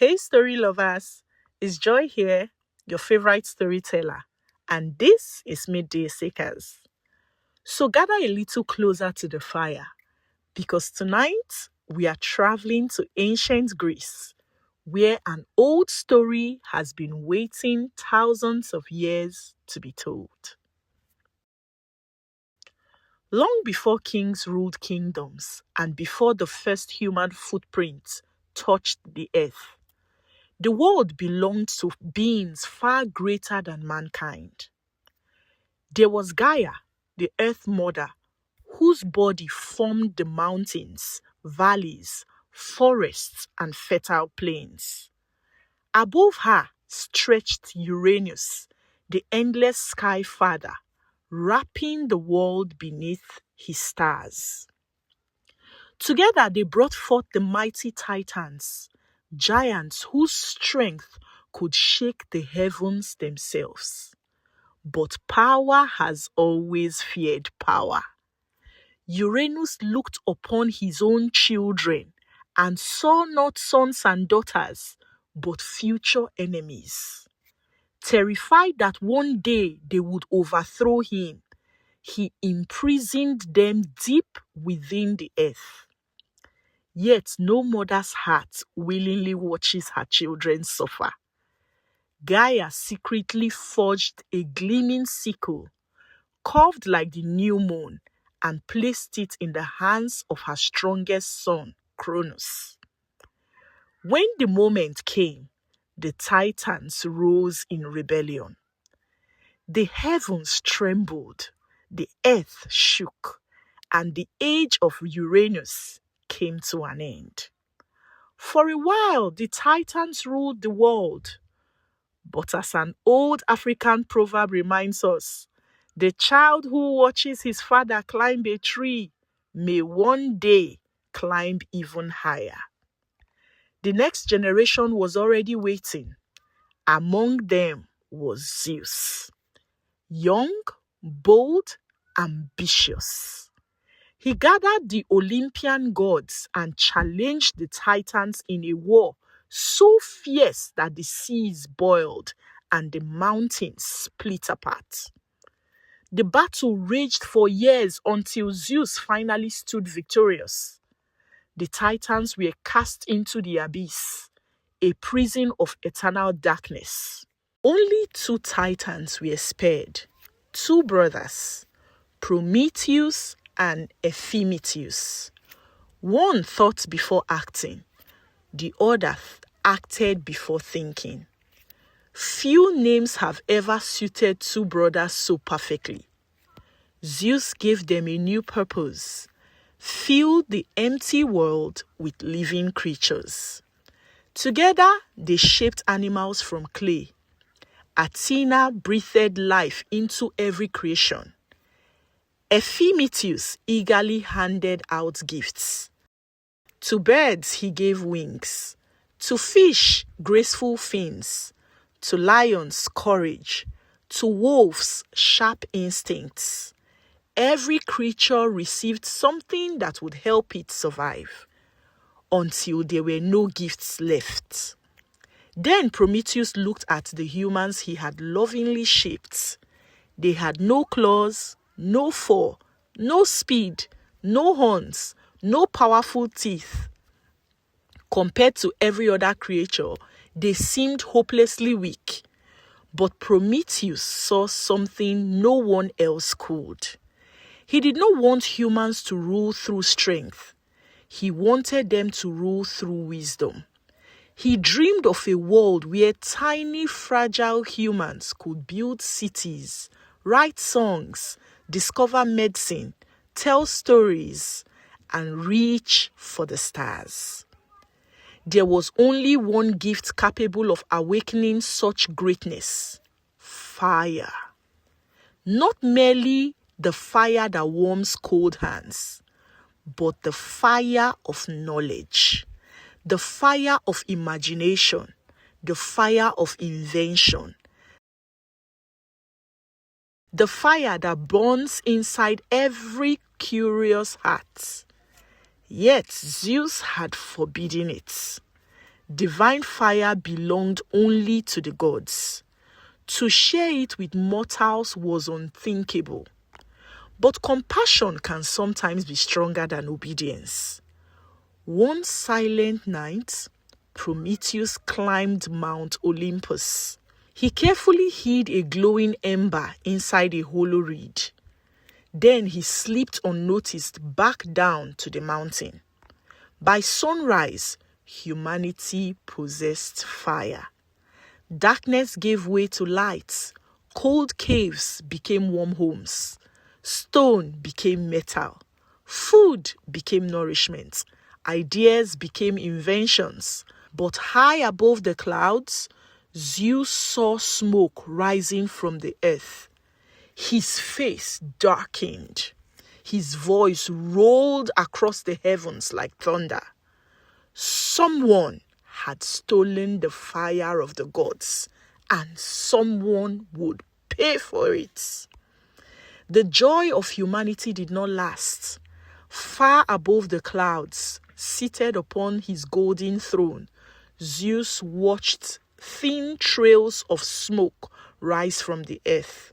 Hey, story lovers, it's Joy here, your favorite storyteller, and this is Meet The Esekas. So gather a little closer to the fire because tonight we are traveling to ancient Greece, where an old story has been waiting thousands of years to be told. Long before kings ruled kingdoms and before the first human footprints touched the earth, the world belonged to beings far greater than mankind. There was Gaia, the Earth Mother, whose body formed the mountains, valleys, forests, and fertile plains. Above her stretched Uranus, the endless sky father, wrapping the world beneath his stars. Together they brought forth the mighty Titans, giants whose strength could shake the heavens themselves. But power has always feared power. Uranus looked upon his own children and saw not sons and daughters, but future enemies. Terrified that one day they would overthrow him, he imprisoned them deep within the earth. Yet no mother's heart willingly watches her children suffer. Gaia secretly forged a gleaming sickle, curved like the new moon, and placed it in the hands of her strongest son, Cronus. When the moment came, the Titans rose in rebellion. The heavens trembled, the earth shook, and the age of Uranus came to an end. For a while, the Titans ruled the world. But as an old African proverb reminds us, the child who watches his father climb a tree may one day climb even higher. The next generation was already waiting. Among them was Zeus. Young, bold, ambitious. He gathered the Olympian gods and challenged the Titans in a war so fierce that the seas boiled and the mountains split apart. The battle raged for years until Zeus finally stood victorious. The Titans were cast into the abyss, a prison of eternal darkness. Only two Titans were spared, two brothers, Prometheus and Epimetheus. One thought before acting, the other acted before thinking. Few names have ever suited two brothers so perfectly. Zeus gave them a new purpose, filled the empty world with living creatures. Together, they shaped animals from clay. Athena breathed life into every creation. Epimetheus eagerly handed out gifts. To birds he gave wings, to fish graceful fins, to lions courage, to wolves sharp instincts. Every creature received something that would help it survive, until there were no gifts left. Then Prometheus looked at the humans he had lovingly shaped. They had no claws, no fur, no speed, no horns, no powerful teeth. Compared to every other creature, they seemed hopelessly weak. But Prometheus saw something no one else could. He did not want humans to rule through strength. He wanted them to rule through wisdom. He dreamed of a world where tiny, fragile humans could build cities, write songs, discover medicine, tell stories, and reach for the stars. There was only one gift capable of awakening such greatness: fire. Not merely the fire that warms cold hands, but the fire of knowledge, the fire of imagination, the fire of invention, the fire that burns inside every curious heart. Yet Zeus had forbidden it. Divine fire belonged only to the gods. To share it with mortals was unthinkable. But compassion can sometimes be stronger than obedience. One silent night, Prometheus climbed Mount Olympus. He carefully hid a glowing ember inside a hollow reed. Then he slipped unnoticed back down to the mountain. By sunrise, humanity possessed fire. Darkness gave way to light. Cold caves became warm homes. Stone became metal. Food became nourishment. Ideas became inventions. But high above the clouds, Zeus saw smoke rising from the earth. His face darkened. His voice rolled across the heavens like thunder. Someone had stolen the fire of the gods, and someone would pay for it. The joy of humanity did not last. Far above the clouds, seated upon his golden throne, Zeus watched thin trails of smoke rise from the earth.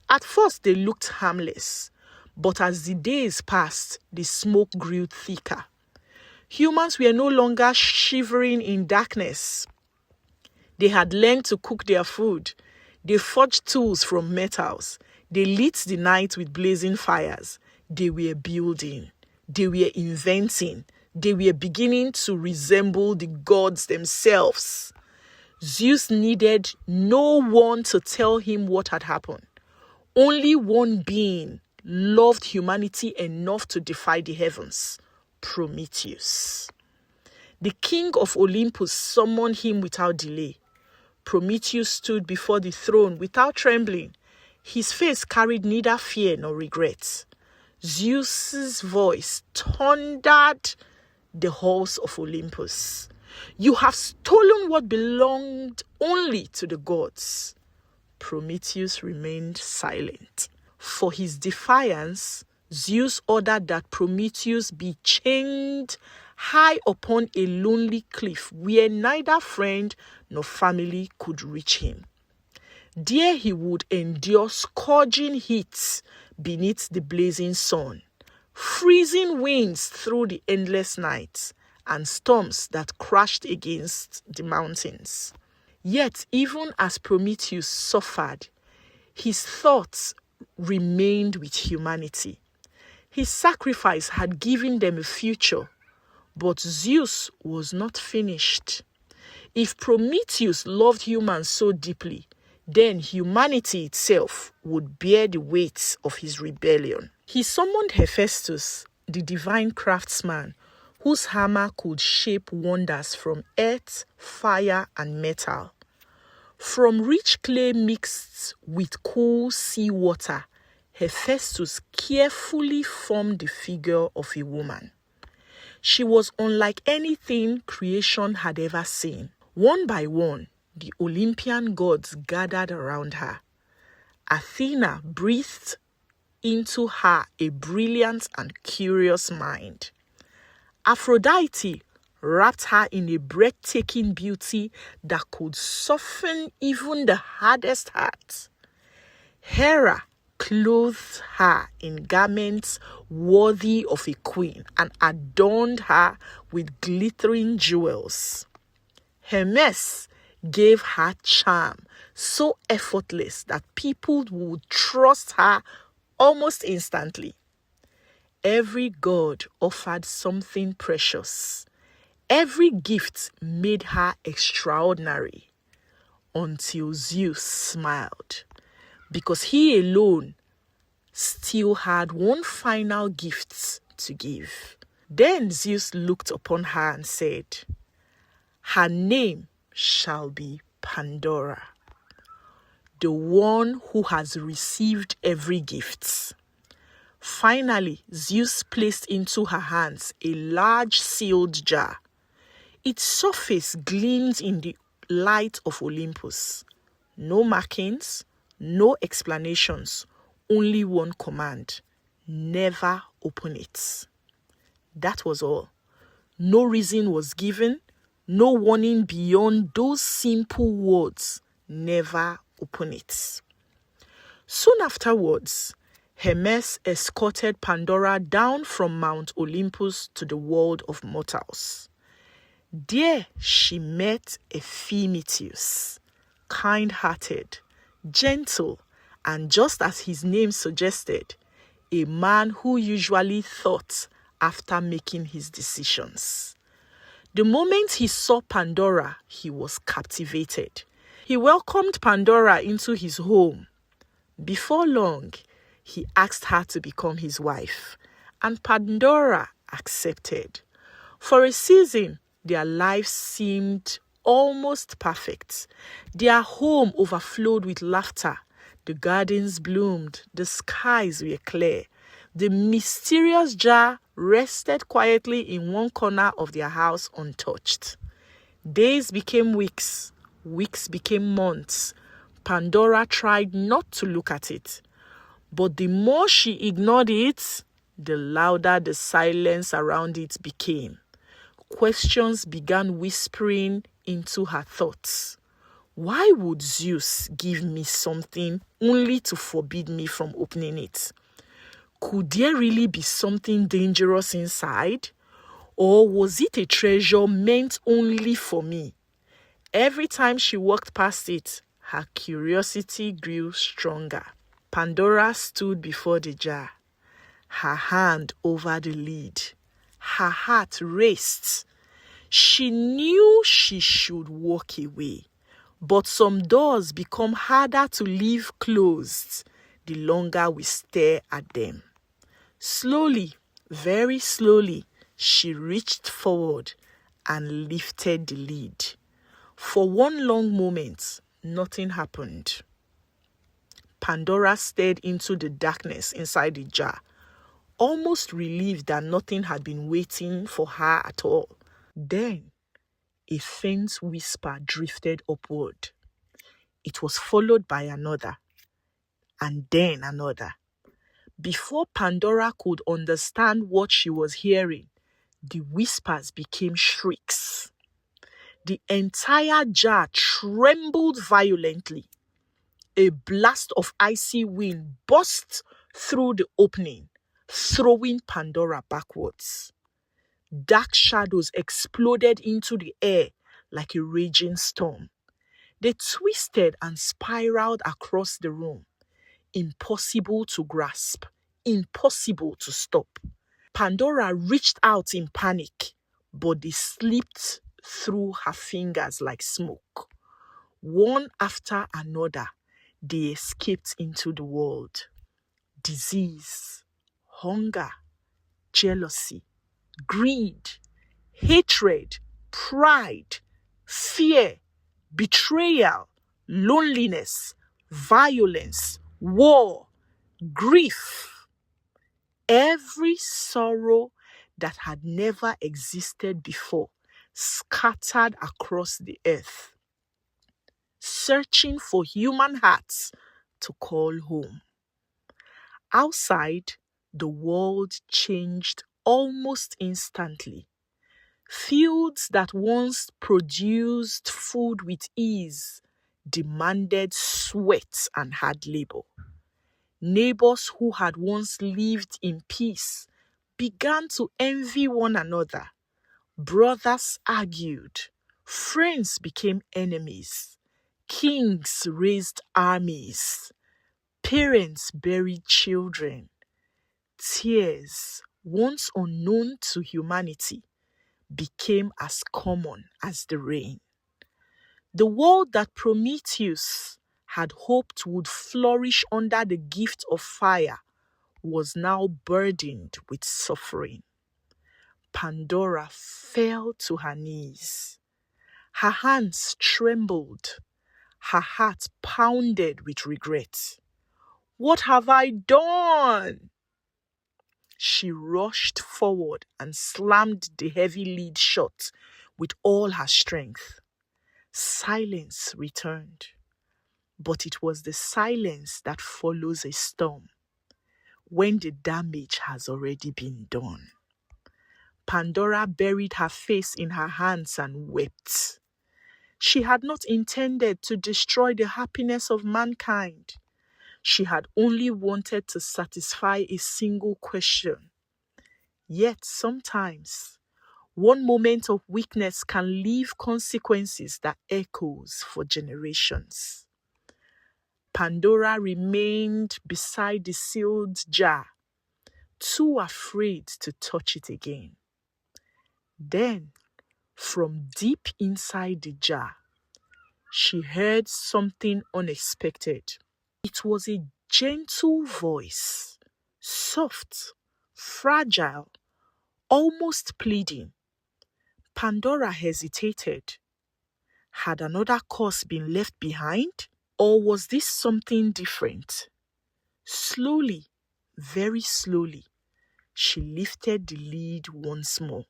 At first they looked harmless, but as the days passed, the smoke grew thicker. Humans were no longer shivering in darkness. They had learned to cook their food. They forged tools from metals. They lit the night with blazing fires. They were building. They were inventing. They were beginning to resemble the gods themselves. Zeus needed no one to tell him what had happened. Only one being loved humanity enough to defy the heavens: Prometheus. The king of Olympus summoned him without delay. Prometheus stood before the throne without trembling. His face carried neither fear nor regret. Zeus's voice thundered the halls of Olympus. "You have stolen what belonged only to the gods." Prometheus remained silent. For his defiance, Zeus ordered that Prometheus be chained high upon a lonely cliff where neither friend nor family could reach him. There he would endure scorching heat beneath the blazing sun, freezing winds through the endless nights, and storms that crashed against the mountains. Yet, even as Prometheus suffered, his thoughts remained with humanity. His sacrifice had given them a future, but Zeus was not finished. If Prometheus loved humans so deeply, then humanity itself would bear the weight of his rebellion. He summoned Hephaestus, the divine craftsman, whose hammer could shape wonders from earth, fire, and metal. From rich clay mixed with cool sea water, Hephaestus carefully formed the figure of a woman. She was unlike anything creation had ever seen. One by one, the Olympian gods gathered around her. Athena breathed into her a brilliant and curious mind. Aphrodite wrapped her in a breathtaking beauty that could soften even the hardest heart. Hera clothed her in garments worthy of a queen and adorned her with glittering jewels. Hermes gave her charm so effortless that people would trust her almost instantly. Every god offered something precious. Every gift made her extraordinary, until Zeus smiled, because he alone still had one final gift to give. Then Zeus looked upon her and said, "Her name shall be Pandora, the one who has received every gift." Finally, Zeus placed into her hands a large sealed jar. Its surface gleamed in the light of Olympus. No markings, no explanations, only one command: never open it. That was all. No reason was given, No warning beyond those simple words, never open it. Soon afterwards, Hermes escorted Pandora down from Mount Olympus to the world of mortals. There she met Prometheus, kind-hearted, gentle, and just as his name suggested, a man who usually thought after making his decisions. The moment he saw Pandora, he was captivated. He welcomed Pandora into his home. Before long, he asked her to become his wife, and Pandora accepted. For a season, their lives seemed almost perfect. Their home overflowed with laughter. The gardens bloomed. The skies were clear. The mysterious jar rested quietly in one corner of their house untouched. Days became weeks. Weeks became months. Pandora tried not to look at it. But the more she ignored it, the louder the silence around it became. Questions began whispering into her thoughts. Why would Zeus give me something only to forbid me from opening it? Could there really be something dangerous inside? Or was it a treasure meant only for me? Every time she walked past it, her curiosity grew stronger. Pandora stood before the jar, her hand over the lid. Her heart raced. She knew she should walk away, but some doors become harder to leave closed the longer we stare at them. Slowly, very slowly, she reached forward and lifted the lid. For one long moment, nothing happened. Pandora stared into the darkness inside the jar, almost relieved that nothing had been waiting for her at all. Then, a faint whisper drifted upward. It was followed by another, and then another. Before Pandora could understand what she was hearing, the whispers became shrieks. The entire jar trembled violently. A blast of icy wind burst through the opening, throwing Pandora backwards. Dark shadows exploded into the air like a raging storm. They twisted and spiraled across the room. Impossible to grasp, impossible to stop. Pandora reached out in panic, but they slipped through her fingers like smoke. One after another, they escaped into the world. Disease, hunger, jealousy, greed, hatred, pride, fear, betrayal, loneliness, violence, war, grief. Every sorrow that had never existed before scattered across the earth, searching for human hearts to call home. Outside, the world changed almost instantly. Fields that once produced food with ease demanded sweat and hard labor. Neighbors who had once lived in peace began to envy one another. Brothers argued. Friends became enemies. Kings raised armies. Parents buried children. Tears, once unknown to humanity, became as common as the rain. The world that Prometheus had hoped would flourish under the gift of fire was now burdened with suffering. Pandora fell to her knees. Her hands trembled. Her heart pounded with regret. What have I done? She rushed forward and slammed the heavy lid shut with all her strength. Silence returned, but it was the silence that follows a storm when the damage has already been done. Pandora buried her face in her hands and wept. She had not intended to destroy the happiness of mankind. She had only wanted to satisfy a single question. Yet sometimes, one moment of weakness can leave consequences that echoes for generations. Pandora remained beside the sealed jar, too afraid to touch it again. Then, from deep inside the jar, she heard something unexpected. It was a gentle voice, soft, fragile, almost pleading. Pandora hesitated. Had another curse been left behind? Or was this something different? Slowly, very slowly, she lifted the lid once more.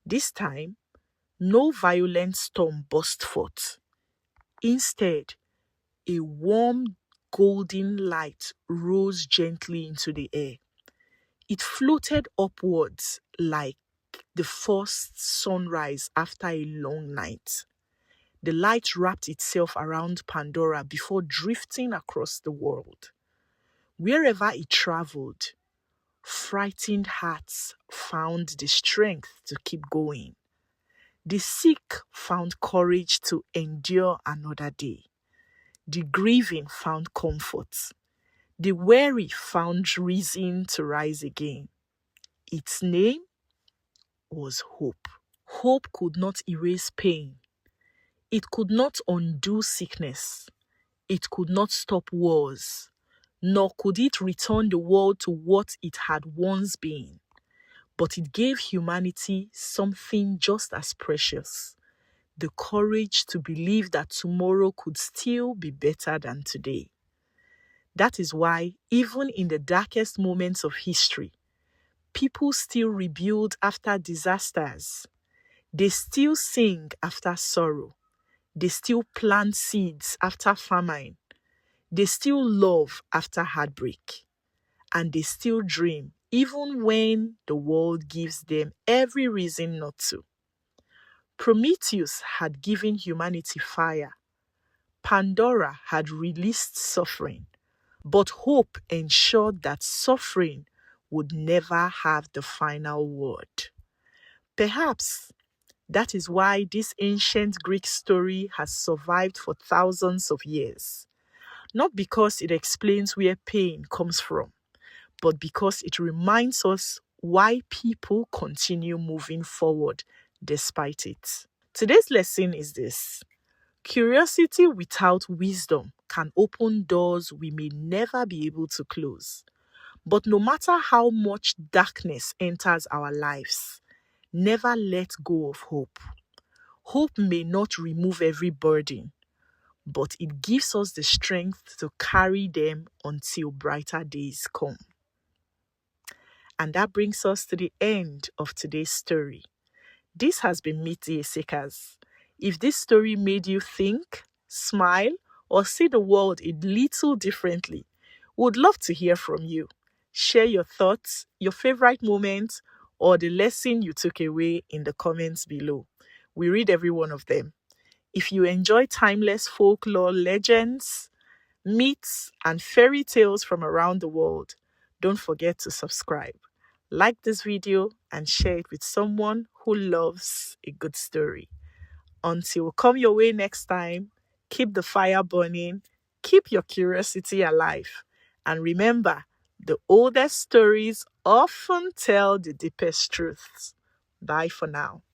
This time, no violent storm burst forth. Instead, a warm golden light rose gently into the air. It floated upwards like the first sunrise after a long night. The light wrapped itself around Pandora before drifting across the world. Wherever it traveled, frightened hearts found the strength to keep going. The sick found courage to endure another day. The grieving found comfort. The weary found reason to rise again. Its name was hope. Hope could not erase pain. It could not undo sickness. It could not stop wars. Nor could it return the world to what it had once been. But it gave humanity something just as precious: the courage to believe that tomorrow could still be better than today. That is why, even in the darkest moments of history, people still rebuild after disasters. They still sing after sorrow. They still plant seeds after famine. They still love after heartbreak. And they still dream even when the world gives them every reason not to. Prometheus had given humanity fire. Pandora had released suffering. But hope ensured that suffering would never have the final word. Perhaps that is why this ancient Greek story has survived for thousands of years. Not because it explains where pain comes from, but because it reminds us why people continue moving forward despite it. Today's lesson is this: curiosity without wisdom can open doors we may never be able to close. But no matter how much darkness enters our lives, never let go of hope. Hope may not remove every burden, but it gives us the strength to carry them until brighter days come. And that brings us to the end of today's story. This has been Meet The Esekas. If this story made you think, smile, or see the world a little differently, we'd love to hear from you. Share your thoughts, your favorite moments, or the lesson you took away in the comments below. We read every one of them. If you enjoy timeless folklore legends, myths, and fairy tales from around the world, don't forget to subscribe. Like this video and share it with someone who loves a good story. Until we come your way next time, keep the fire burning, keep your curiosity alive, and remember, the oldest stories often tell the deepest truths. Bye for now.